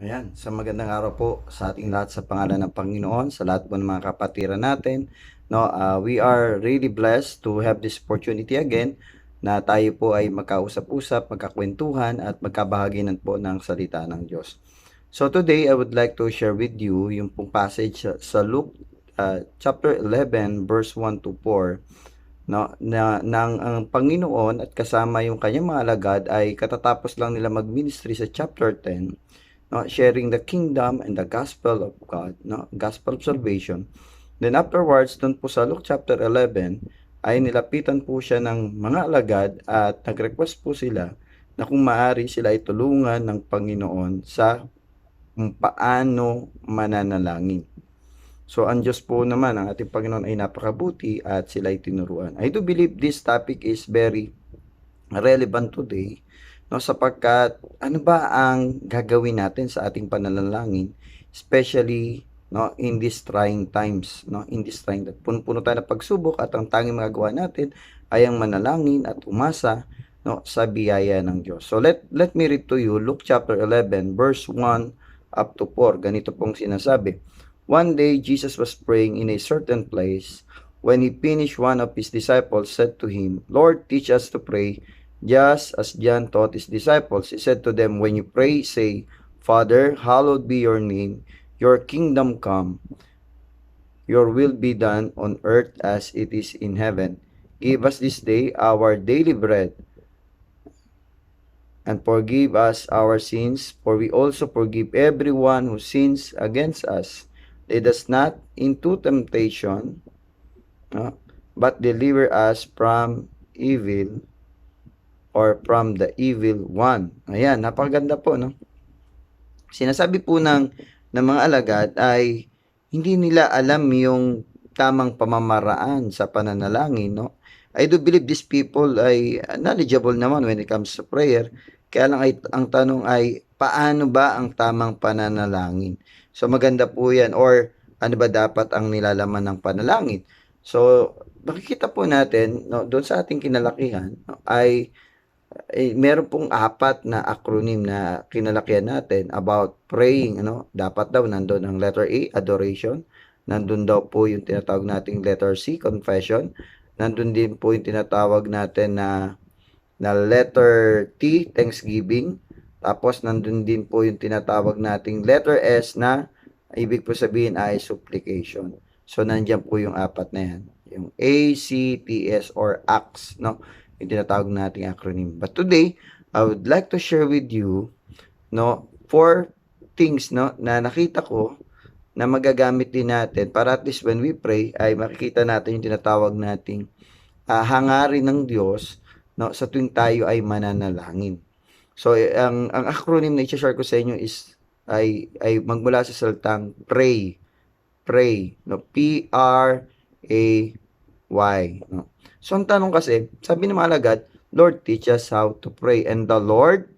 Ayan, sa magandang araw po sa ating lahat sa pangalan ng Panginoon, sa lahat po ng mga kapatiran natin. No, we are really blessed to have this opportunity again na tayo po ay magkausap-usap, magkakwentuhan at magkabahaginan po ng salita ng Diyos. So today, I would like to share with you yung pong passage sa Luke chapter 11 verse 1 to 4, no, na ng ang Panginoon at kasama yung kanyang mga alagad ay katatapos lang nila mag-ministry sa chapter 10, no, sharing the kingdom and the gospel of God, no, gospel of salvation. Then afterwards, dun po sa Luke chapter 11, ay nilapitan po siya ng mga alagad at nag-request po sila na kung maaari sila ay tulungan ng Panginoon sa kung paano mananalangin. So, ang Diyos po naman, ang ating Panginoon ay napakabuti at sila ay tinuruan. I do believe this topic is very relevant today, no, sapagkat ano ba ang gagawin natin sa ating pananalangin, especially, no, in these trying times, no, in this trying times. Puno tayo ng pagsubok at ang tanging magagawa natin ay ang manalangin at umasa, no, sa biyaya ng Diyos. So let me read to you Luke chapter 11 verse 1 up to 4. Ganito pong sinasabi. One day Jesus was praying in a certain place. When he finished, one of his disciples said to him, Lord, teach us to pray, just as John taught his disciples. He said to them, when you pray, say, Father, hallowed be your name, your kingdom come, your will be done on earth as it is in heaven. Give us this day our daily bread, and forgive us our sins, for we also forgive everyone who sins against us. Lead us not into temptation, but deliver us from evil, or from the evil one. Ayan, napakaganda po, no? Sinasabi po ng mga alagad ay hindi nila alam yung tamang pamamaraan sa pananalangin, no? I do believe these people ay knowledgeable naman when it comes to prayer. Kaya lang ay, ang tanong ay, paano ba ang tamang pananalangin? So maganda po yan. Or ano ba dapat ang nilalaman ng panalangin? So makikita po natin, no, doon sa ating kinalakihan, no, ay meron pong apat na acronym na kinalakihan natin about praying, ano, dapat daw nandun ang letter A, adoration, nandun daw po yung tinatawag nating letter C, confession, nandun din po yung tinatawag natin na letter T, thanksgiving, tapos nandun din po yung tinatawag nating letter S na ibig po sabihin ay supplication. So nandiyan po yung apat na yan, yung A, C, T, S or ACTS, no? Yung tinatawag nating acronym. But today, I would like to share with you, no, 4 things, no, na nakita ko na magagamit din natin para at least when we pray ay makikita natin yung tinatawag nating hangarin ng Diyos, no, sa tuwing tayo ay mananalangin. So ang acronym na i-share ko sa inyo is ay magmula sa salitang pray, no, P R A Y, no. So, ang tanong kasi, sabi ng mga alagad, Lord, teach us how to pray. And the Lord,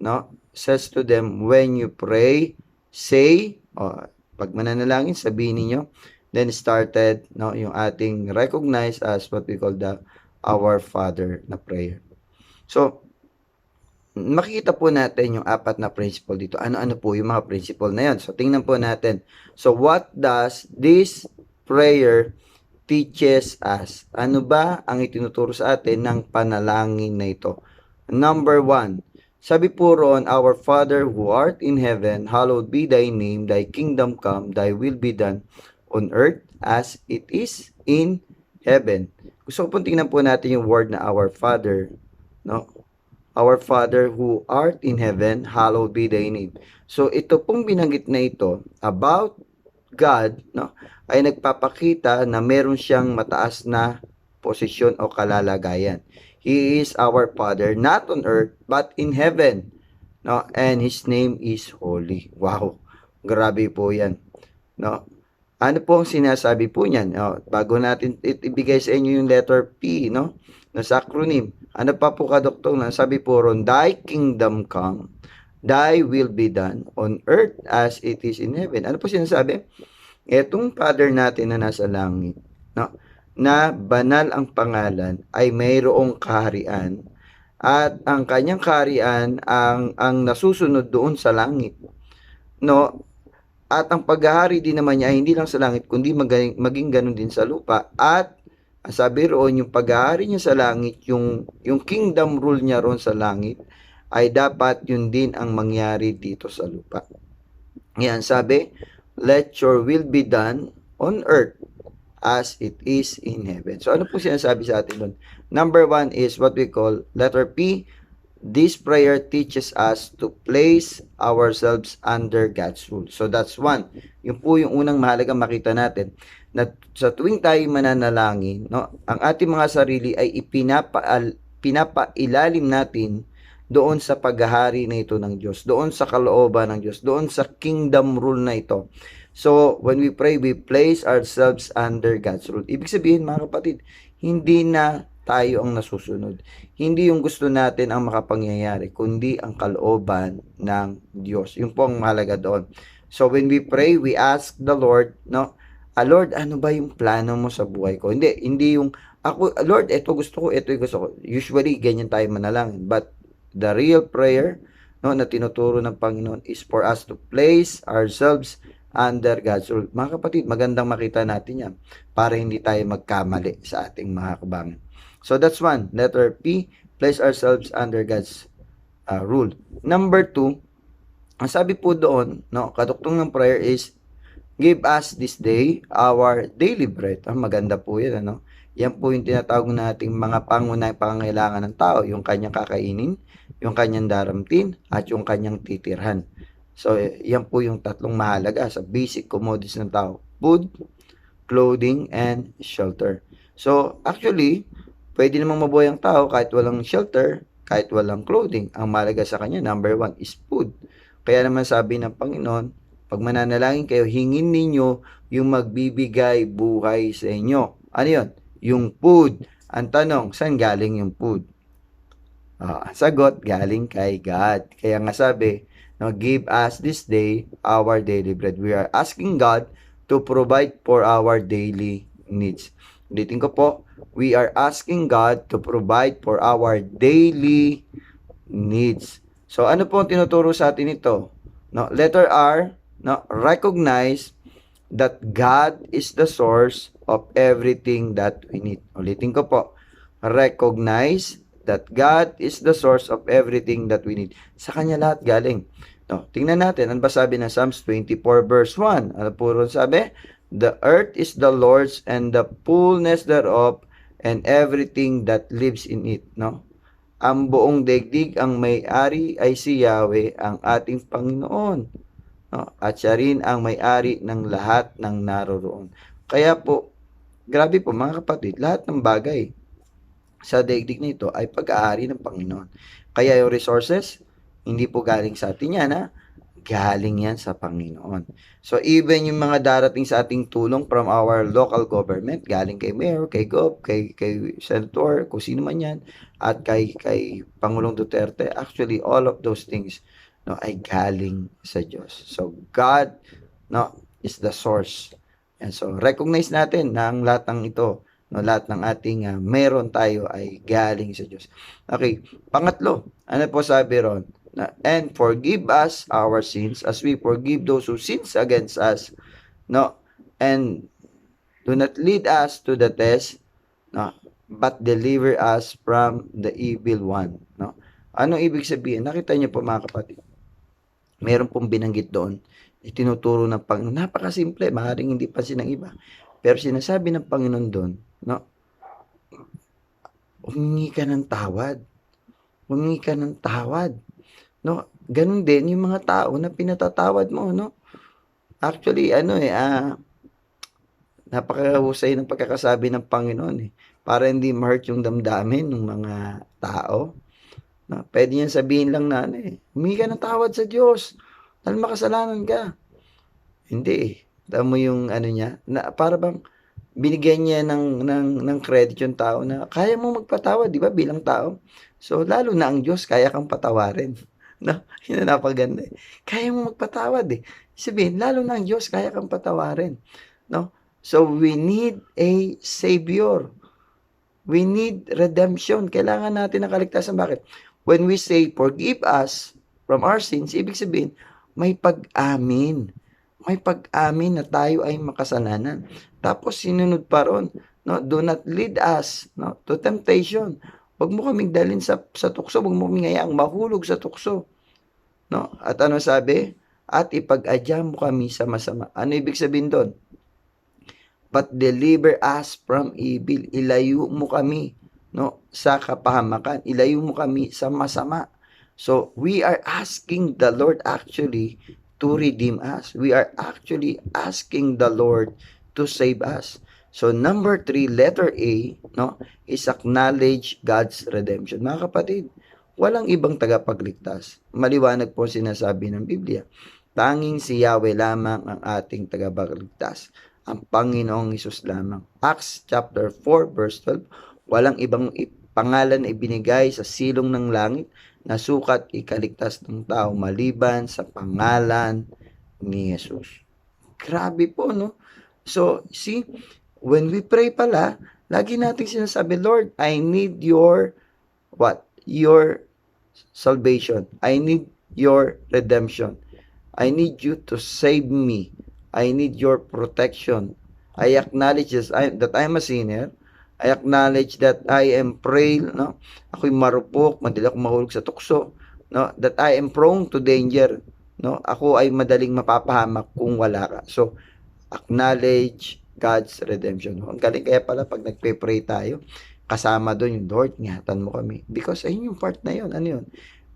no, says to them, when you pray, say, pag mananalangin, sabihin niyo, then started, no, yung ating recognized as what we call the Our Father na prayer. So, makikita po natin yung apat na principle dito. Ano-ano po yung mga principle na yan? So, tingnan po natin. So, what does this prayer teaches us? Ano ba ang itinuturo sa atin ng panalangin na ito? Number 1, sabi po roon, Our Father who art in heaven, hallowed be thy name, thy kingdom come, thy will be done on earth as it is in heaven. Gusto ko pong tingnan po natin yung word na Our Father, no? Our Father who art in heaven, hallowed be thy name. So ito pong binanggit na ito about God, no, ay nagpapakita na meron siyang mataas na posisyon o kalalagayan. He is our Father, not on earth, but in heaven. No? And His name is holy. Wow, grabe po yan. No? Ano po ang sinasabi po niyan? No? Bago natin ibigay sa inyo yung letter P, no? No, sa acronym. Ano pa po kadoktong? Sabi po ron, Thy kingdom come, Thy will be done on earth as it is in heaven. Ano po sinasabi? Etong Father natin na nasa langit, no, na banal ang pangalan, ay mayroong kaharian at ang kanyang kaharian ang nasusunod doon sa langit. no, at ang paghahari din naman niya ay hindi lang sa langit, kundi maging ganun din sa lupa. At ang sabi roon, yung paghahari niya sa langit, yung kingdom rule niya roon sa langit, ay dapat yun din ang mangyari dito sa lupa. Yan, sabi, let your will be done on earth as it is in heaven. So, ano po sinasabi sa atin doon? Number 1 is what we call letter P. This prayer teaches us to place ourselves under God's rule. So, that's one. Yun po yung unang mahalagang makita natin na sa tuwing tayo mananalangin, no, ang ating mga sarili ay pinapailalim natin doon sa paghahari na ito ng Diyos, doon sa kalooban ng Diyos, doon sa kingdom rule na ito. So, when we pray, we place ourselves under God's rule. Ibig sabihin, mga kapatid, hindi na tayo ang nasusunod. Hindi yung gusto natin ang makapangyayari, kundi ang kalooban ng Diyos. Yun po ang mahalaga doon. So, when we pray, we ask the Lord, no, Lord, ano ba yung plano mo sa buhay ko? Hindi yung, Lord, ito gusto ko, ito gusto ko. Usually, ganyan tayo manalangin. But, the real prayer, no, na tinuturo ng Panginoon is for us to place ourselves under God's rule. Mga kapatid, magandang makita natin yan para hindi tayo magkamali sa ating mga kabangan. So, that's one. Letter P, place ourselves under God's rule. Number 2, ang sabi po doon, no, kaduktong ng prayer is, give us this day our daily bread. Maganda po yan, ano? Yan po yung tinatawag nating mga pangunahing pangangailangan ng tao, yung kanyang kakainin, yung kanyang daramtin, at yung kanyang titirhan. So, yan po yung tatlong mahalaga sa basic commodities ng tao. Food, clothing, and shelter. So, actually, pwede namang mabuhay ang tao kahit walang shelter, kahit walang clothing. Ang mahalaga sa kanya, number 1 is food. Kaya naman sabi ng Panginoon, pag mananalangin kayo, hingin ninyo yung magbibigay buhay sa inyo. Ano yun? Yung food. Ang tanong, saan galing yung food? Ang sagot, galing kay God. Kaya nga sabi, no, give us this day our daily bread. We are asking God to provide for our daily needs. Ulitin ko po, we are asking God to provide for our daily needs. So, ano po ang tinuturo sa atin ito? No, letter R, no, recognize that God is the source of everything that we need. Ulitin ko po, recognize that God is the source of everything that we need. Sa Kanya lahat galing. No, tingnan natin, ano ba sabi ng Psalms 24 verse 1? Ano po ron sabi? The earth is the Lord's and the fullness thereof and everything that lives in it. No? Ang buong daigdig ang may-ari ay si Yahweh, ang ating Panginoon. No? At siya rin ang may-ari ng lahat ng naroroon. Kaya po, grabe po mga kapatid, lahat ng bagay sa daigdig na ito ay pag-aari ng Panginoon. Kaya yung resources, hindi po galing sa atin yan, ha? Galing yan sa Panginoon. So, even yung mga darating sa ating tulong from our local government, galing kay Mayor, kay Gov, kay Senator, kung sino man yan, at kay Pangulong Duterte, actually, all of those things, no, ay galing sa Diyos. So, God, no, is the source. And so, recognize natin na ang lahat ng ito, no, lahat ng ating meron tayo ay galing sa Diyos. Okay, pangatlo, ano po sabi ron? And forgive us our sins as we forgive those who sins against us. No, and do not lead us to the test, no, but deliver us from the evil one. No, anong ibig sabihin? Nakita niyo po mga kapatid, meron pong binanggit doon, itinuturo ng Panginoon. Napakasimple, maaaring hindi pa ng iba. Pero sinasabi ng Panginoon doon, no, humingi ka ng tawad. Humingi ka ng tawad. No, ganun din yung mga tao na pinatatawad mo, no? Actually, napakahusay ng pagkakasabi ng Panginoon, para hindi ma-hurt yung damdamin ng mga tao. No, pwede niyan sabihin lang na, humingi ka ng tawad sa Diyos dahil makasalanan ka. Hindi, tama mo yung niya, na para bang binigyan niya ng credit yung tao na kaya mo magpatawad, di ba, bilang tao. So, lalo na ang Diyos, kaya kang patawarin. No, yun na napaganda. Kaya mo magpatawad Sabihin, lalo na ang Diyos, kaya kang patawarin. No? So, we need a Savior. We need redemption. Kailangan natin ng kaligtasan. Bakit? When we say, forgive us from our sins, ibig sabihin, may pag-amin. May pag-amin na tayo ay makasalanan. Tapos sinunod pa ron, no, do not lead us, no, to temptation. Huwag mo kaming dalhin sa tukso, huwag mo kaming hayaang mahulog sa tukso. No? At ano sabi? At ipag-adya mo kami sa masama. Ano ibig sabihin doon? But deliver us from evil. Ilayo mo kami, no, sa kapahamakan. Ilayo mo kami sa masama. So, we are asking the Lord actually to redeem us. We are actually asking the Lord to save us. So, number 3, letter A, no, is acknowledge God's redemption. Mga kapatid, walang ibang tagapagligtas. Maliwanag po sinasabi ng Biblia. Tanging si Yahweh lamang ang ating tagapagligtas. Ang Panginoong Hesus lamang. Acts chapter 4 verse 12, walang ibang pangalan na ibinigay sa silong ng langit na sukat ikaligtas ng tao maliban sa pangalan ni Jesus. Grabe po, no? So, see, when we pray pala, lagi nating sinasabi, Lord, I need your, what? Your salvation. I need your redemption. I need you to save me. I need your protection. I acknowledge that I'm a sinner. I acknowledge that I am frail, no? Ako'y marupok, madali akong mahulog sa tukso, no? That I am prone to danger, no? Ako ay madaling mapapahamak kung wala ka. So, acknowledge God's redemption. Ang galing kaya pala pag nagpe-pray tayo, kasama doon yung Lord, ingatan mo kami. Because ayun yung part na yun. Ano yun?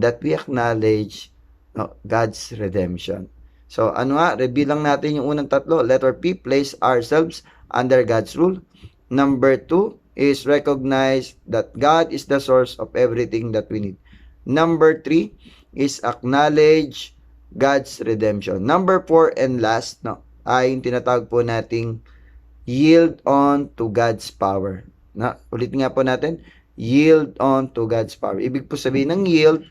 That we acknowledge, no, God's redemption. So, ano nga, review lang natin yung unang tatlo. Letter P, place ourselves under God's rule. Number 2 is recognize that God is the source of everything that we need. Number 3 is acknowledge God's redemption. Number 4 and last, no, ay yung tinatawag po nating yield on to God's power. Na, ulit nga po natin, yield on to God's power. Ibig po sabihin ng yield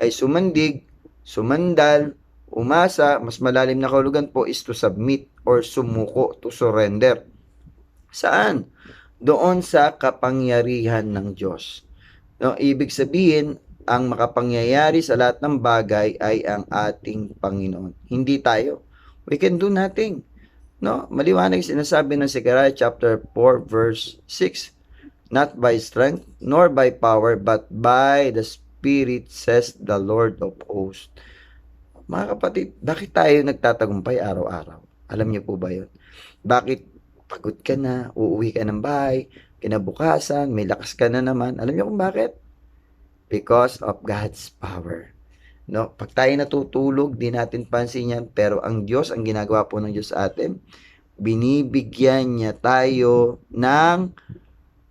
ay sumandig, sumandal, umasa. Mas malalim na kahulugan po is to submit or sumuko, to surrender. Saan? Doon sa kapangyarihan ng Diyos. No, ibig sabihin, ang makapangyayari sa lahat ng bagay ay ang ating Panginoon. Hindi tayo. We can do nothing. No, maliwanag sinasabi ng Zechariah chapter 4 verse 6. Not by strength nor by power but by the Spirit, says the Lord of hosts. Mga kapatid, bakit tayo nagtatagumpay araw-araw? Alam niyo po ba yun? Bakit pagod ka na, uuwi ka ng bahay, kinabukasan, may lakas ka na naman? Alam niyo kung bakit? Because of God's power. No, pag tayo natutulog, di natin pansin yan, pero ang Diyos, ang ginagawa po ng Diyos sa atin, binibigyan niya tayo ng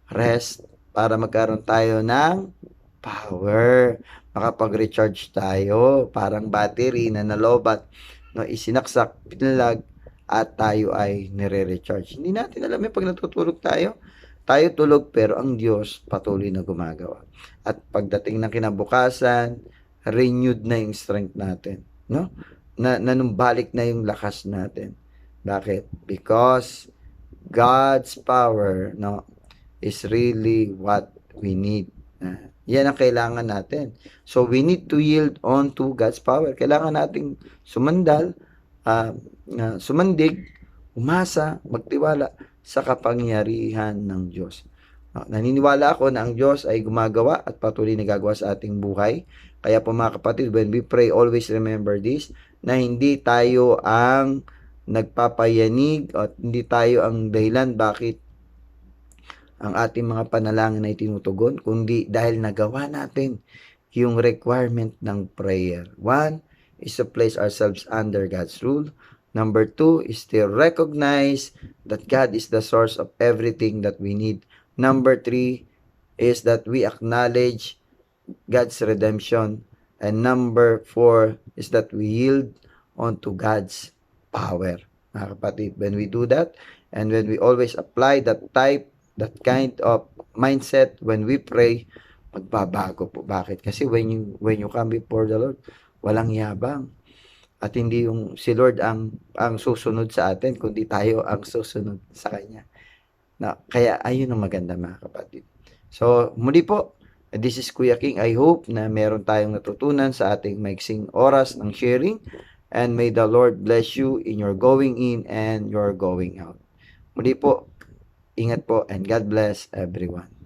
rest para magkaroon tayo ng power. Makapag-recharge tayo, parang battery na nalobat, no, isinaksak, pinalag, at tayo ay nire-recharge. Hindi natin alam yung pag natutulog tayo tulog, pero ang Diyos patuloy na gumagawa. At pagdating ng kinabukasan, renewed na yung strength natin, no? Nanumbalik na yung lakas natin. Bakit? Because God's power, no, is really what we need. Yan ang kailangan natin. So, we need to yield on to God's power. Kailangan nating sumandal, sumandig, umasa, magtiwala sa kapangyarihan ng Diyos. Naniniwala ako na ang Diyos ay gumagawa at patuloy na gagawa sa ating buhay. Kaya po mga kapatid, when we pray, always remember this, na hindi tayo ang nagpapayanig at hindi tayo ang dahilan bakit ang ating mga panalangin ay tinutugon, kundi dahil nagawa natin yung requirement ng prayer. 1 is to place ourselves under God's rule. Number 2 is to recognize that God is the source of everything that we need. Number 3 is that we acknowledge God's redemption. And number 4 is that we yield onto God's power. Mga kapatid, when we do that, and when we always apply that kind of mindset when we pray, magbabago po. Bakit? Kasi when you come before the Lord, walang yabang. At hindi yung si Lord ang susunod sa atin, kundi tayo ang susunod sa Kanya. Kaya ayun ang maganda mga kapatid. So, muli po, this is Kuya King. I hope na meron tayong natutunan sa ating maiksing oras ng sharing. And may the Lord bless you in your going in and your going out. Muli po, ingat po and God bless everyone.